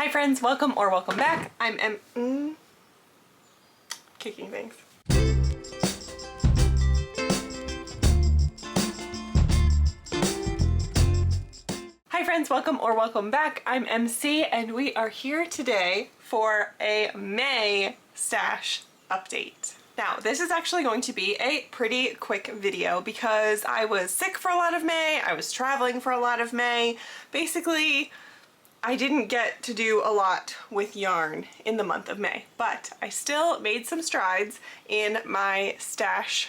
Hi friends, welcome or welcome back. I'm kicking things. Hi friends, welcome or welcome back. I'm MC and we are here today for a May stash update. Now, this is actually going to be a pretty quick video because I was sick for a lot of May, I was traveling for a lot of May. Basically, I didn't get to do a lot with yarn in the month of May, but I still made some strides in my stash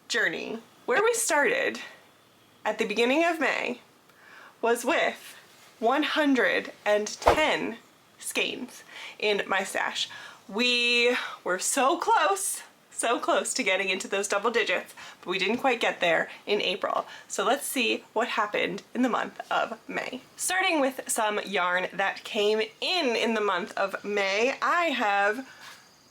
journey. Where we started at the beginning of May was with 110 skeins in my stash. We were so close to getting into those double digits, but we didn't quite get there in April. So let's see what happened in the month of May. Starting with some yarn that came in the month of May, I have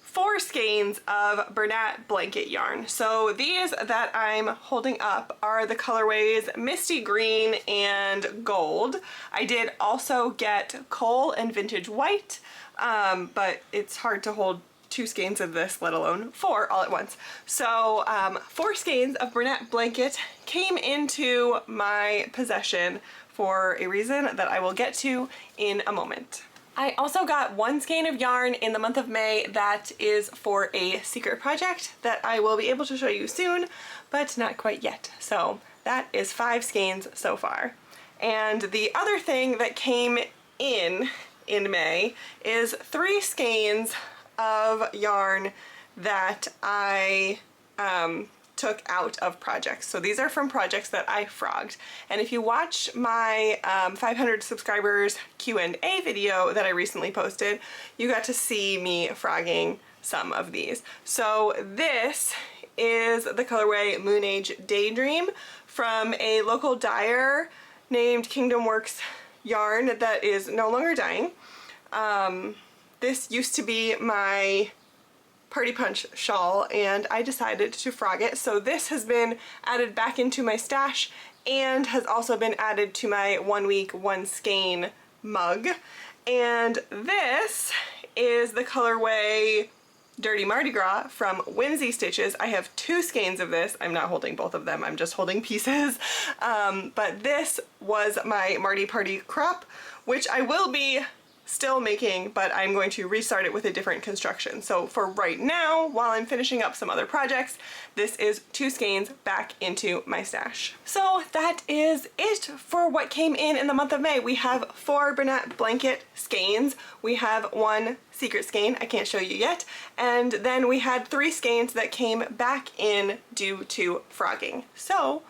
4 skeins of Bernat blanket yarn. So these that I'm holding up are the colorways Misty Green and Gold. I did also get Coal and Vintage White, but it's hard to hold 2 skeins of this, let alone 4 all at once. So 4 skeins of Bernat blanket came into my possession for a reason that I will get to in a moment. I also got 1 skein of yarn in the month of May that is for a secret project that I will be able to show you soon, but not quite yet. So that is 5 skeins so far. And the other thing that came in May is 3 skeins of yarn that I took out of projects. So these are from projects that I frogged. And if you watch my 500 subscribers Q&A video that I recently posted, you got to see me frogging some of these. So this is the colorway Moon Age Daydream from a local dyer named Kingdom Works yarn that is no longer dyeing. This used to be my Party Punch shawl and I decided to frog it. So this has been added back into my stash and has also been added to my 1 week 1 skein mug. And this is the colorway Dirty Mardi Gras from Whimsy Stitches. I have 2 skeins of this. I'm not holding both of them, I'm just holding pieces. But this was my Mardi Party crop, which I will be still making, but I'm going to restart it with a different construction. So for right now, while I'm finishing up some other projects, this is 2 skeins back into my stash. So that is it for what came in the month of May. We have 4 Bernat blanket skeins. We have 1 secret skein, I can't show you yet. And then we had 3 skeins that came back in due to frogging. So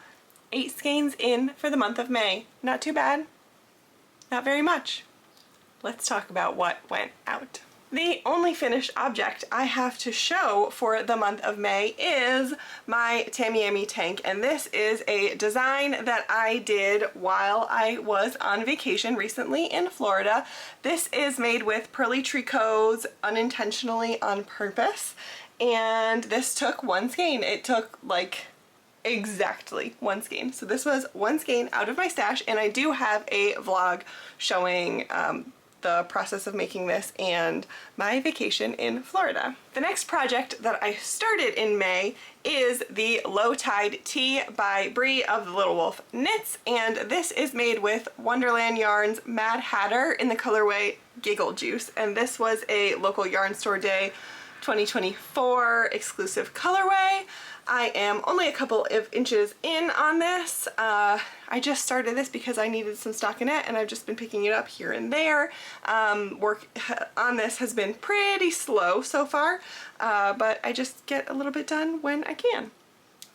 8 skeins in for the month of May. Not too bad, not very much. Let's talk about what went out. The only finished object I have to show for the month of May is my Tamiami tank, and this is a design that I did while I was on vacation recently in Florida. This is made with Pearly Tricots unintentionally on purpose, and this took 1 skein. It took like exactly 1 skein. So this was 1 skein out of my stash, and I do have a vlog showing the process of making this and my vacation in Florida. The next project that I started in May is the Low Tide Tee by Bree of the Little Wolf Knits, and this is made with Wonderland Yarns Mad Hatter in the colorway Giggle Juice, and this was a local yarn store day 2024 exclusive colorway. I am only a couple of inches in on this. I just started this because I needed some stockinette and I've just been picking it up here and there. Work on this has been pretty slow so far, but I just get a little bit done when I can.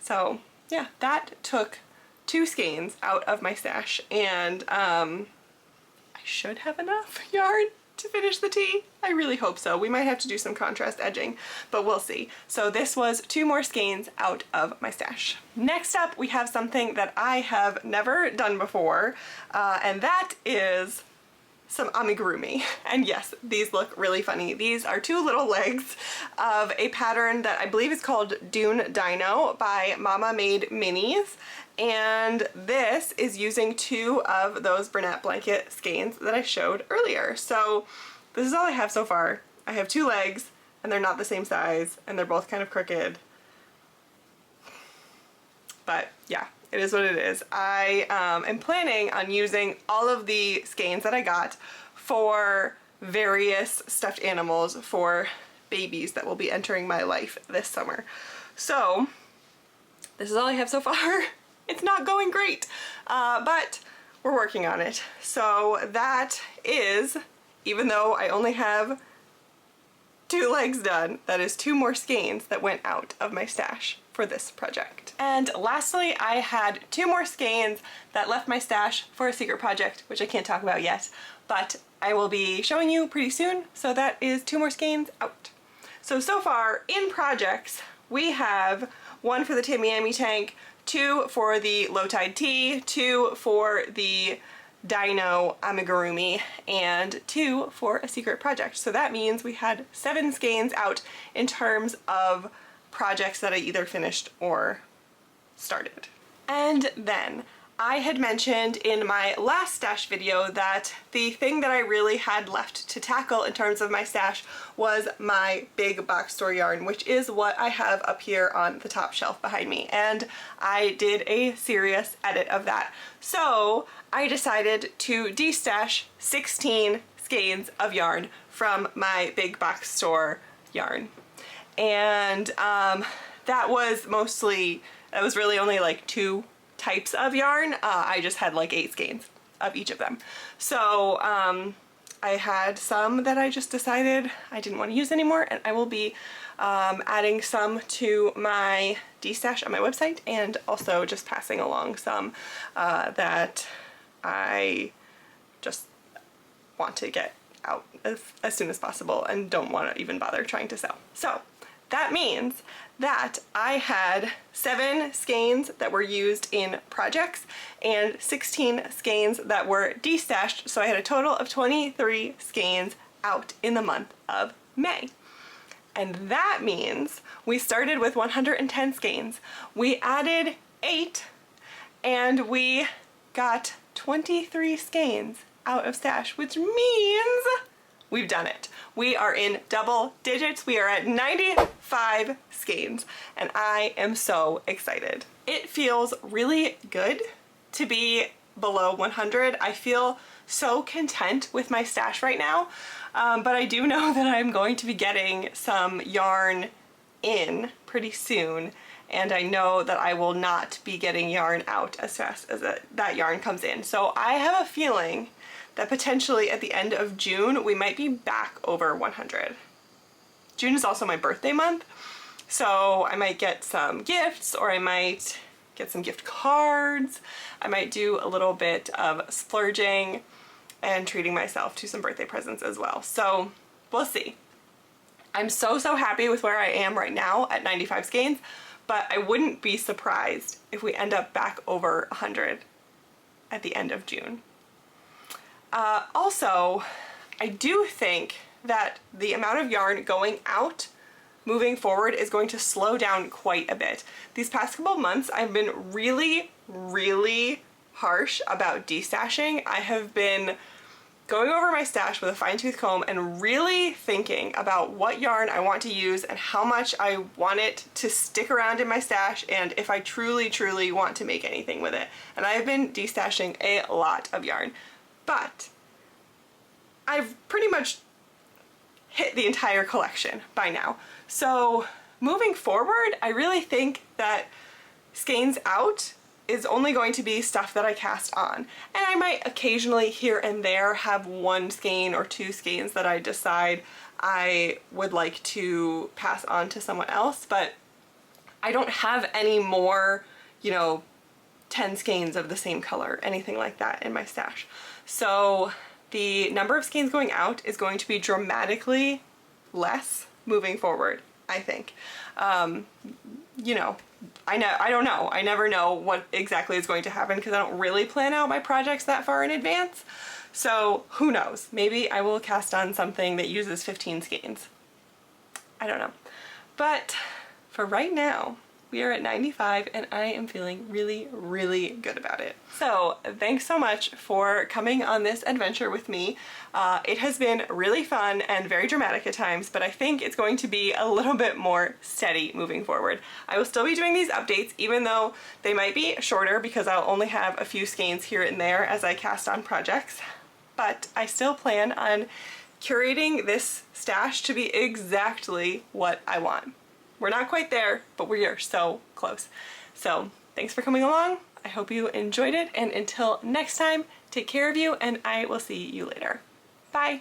So yeah, that took 2 skeins out of my stash, and I should have enough yarn to finish the tee. I really hope so. We might have to do some contrast edging, but we'll see. So this was 2 more skeins out of my stash. Next up, we have something that I have never done before, and that is some amigurumi. And yes, these look really funny. These are two little legs of a pattern that I believe is called Dune Dino by Mama Made Minis. And this is using two of those Bernat blanket skeins that I showed earlier. So this is all I have so far. I have two legs and they're not the same size and they're both kind of crooked. But yeah, it is what it is. I am planning on using all of the skeins that I got for various stuffed animals for babies that will be entering my life this summer. So this is all I have so far. It's not going great, but we're working on it. So that is, even though I only have two legs done, that is two more skeins that went out of my stash for this project. And lastly, I had two more skeins that left my stash for a secret project, which I can't talk about yet, but I will be showing you pretty soon. So that is two more skeins out. So far in projects, we have one for the Tamiami tank, two for the low tide tea, two for the Dino amigurumi, and two for a secret project. So that means we had 7 skeins out in terms of projects that I either finished or started. And then I had mentioned in my last stash video that the thing that I really had left to tackle in terms of my stash was my big box store yarn, which is what I have up here on the top shelf behind me. And I did a serious edit of that. So I decided to destash 16 skeins of yarn from my big box store yarn. And that was really only like 2 types of yarn. I just had like 8 skeins of each of them. So I had some that I just decided I didn't want to use anymore, and I will be adding some to my destash on my website, and also just passing along some that I just want to get out as soon as possible and don't want to even bother trying to sell. So that means that I had 7 skeins that were used in projects and 16 skeins that were destashed, so I had a total of 23 skeins out in the month of May. And that means we started with 110 skeins, we added 8, and we got 23 skeins out of stash, which means we've done it. We are in double digits. We are at 95 skeins, and I am so excited. It feels really good to be below 100. I feel so content with my stash right now, but I do know that I'm going to be getting some yarn in pretty soon, and I know that I will not be getting yarn out as fast as that yarn comes in. So I have a feeling that potentially at the end of June, we might be back over 100. June is also my birthday month, so I might get some gifts, or I might get some gift cards. I might do a little bit of splurging and treating myself to some birthday presents as well. So we'll see. I'm so happy with where I am right now at 95 skeins, but I wouldn't be surprised if we end up back over 100 at the end of June. Also, I do think that the amount of yarn going out moving forward is going to slow down quite a bit. These past couple months, I've been really harsh about destashing. I have been going over my stash with a fine-tooth comb and really thinking about what yarn I want to use and how much I want it to stick around in my stash, and if I truly want to make anything with it. And I've been destashing a lot of yarn. But I've pretty much hit the entire collection by now. So moving forward, I really think that skeins out is only going to be stuff that I cast on. And I might occasionally here and there have 1 skein or 2 skeins that I decide I would like to pass on to someone else, but I don't have any more, 10 skeins of the same color, anything like that in my stash. So the number of skeins going out is going to be dramatically less moving forward, I think. I don't know. I never know what exactly is going to happen because I don't really plan out my projects that far in advance. So who knows? Maybe I will cast on something that uses 15 skeins. I don't know. But for right now, we are at 95 and I am feeling really, really good about it. So thanks so much for coming on this adventure with me. It has been really fun and very dramatic at times, but I think it's going to be a little bit more steady moving forward. I will still be doing these updates, even though they might be shorter because I'll only have a few skeins here and there as I cast on projects. But I still plan on curating this stash to be exactly what I want. We're not quite there, but we are so close. So thanks for coming along. I hope you enjoyed it, and until next time, take care of you and I will see you later. Bye.